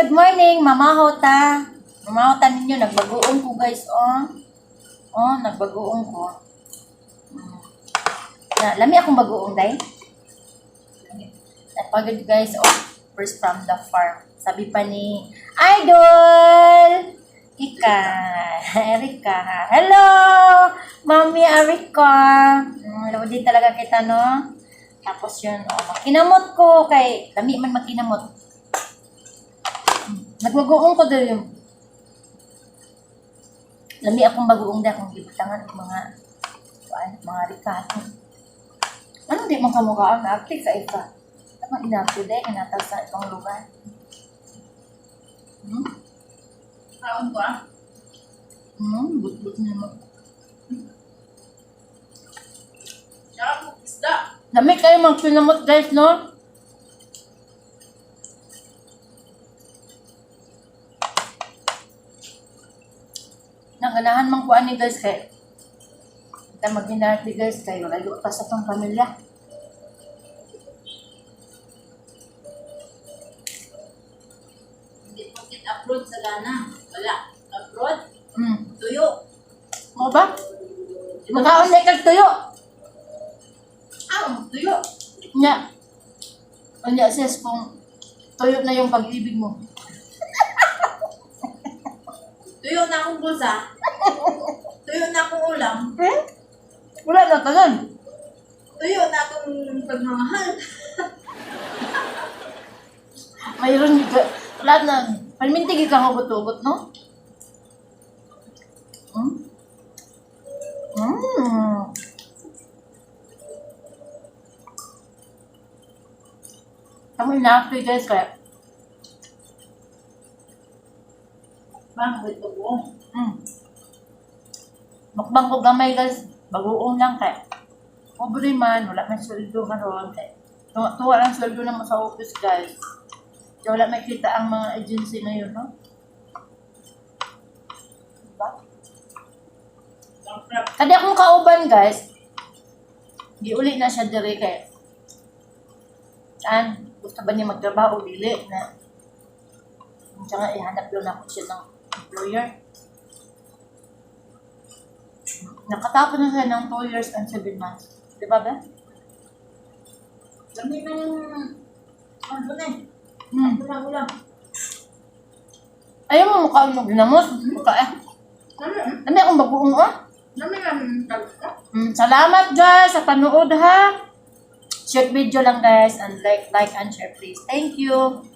good morning. Mamahaw ta. Mamahaw ta ninyo. Nagbagoong ko guys, oh. Oh, nagbagoong ko. Lami akong bagoong, day. At pagod guys, oh. First from the farm. Sabi pa ni Idol! Erika. Hello! Mami Erika. Lodi talaga kita, no? Tapos yun, oh. Makinamot ko kay... Lami man makinamot. Nagbagoong ko doon yung lami akong bagoong dahil kung gibutangan ng mga rikato. Ano di mong kamukhaan na arte ka iba? Ano inakto dahil kanataw sa ibang lugar? Taon ko ah. But niya mo. Tsaka po, isda. Lami kayo magsinamot guys, no? Naganahan mang kuan ni guys kay kita mag-inarty guys kayo layo pa sa tong pamilya. Hindi po upload sa Ghana. Wala. Upload. Tuyo. Mo ba? Magkaon na kag tuyo. Tuyo. Nya. Anya sis kung tuyo na yung pag-ibig mo. Tuyo na akong bulsa. Tuyo na akong ulam. Wala na tanan. Tuyo na akong pagmamahal. Mayroon ka, lahat na, palmintig ka hugot-hugot, no? Kamu inaapoy guys, kaya, Bang, ito po. mukbang ko gamay guys, bagoong lang kaya, pobre man, wala man sweldo karon kaya, tuwa lang sweldo naman sa office guys. Kaya wala makita ang mga agency na yun, no? Diba? Kadi akong kauban guys, giuli na siya dire kay saan gusto ba niya magtrabaho o dili na siya nga ihanap doon ako siya ng employer. Nakatapos na siya ng 2 years and 7 months. Di ba ba? Dami ng ano na eh. Ulam. Ayaw mo mukha mo ginamos. Mukha eh. Dami akong bagoong oh. Dami ng talka. Salamat guys sa panood ha. Short video lang guys and like and share please. Thank you.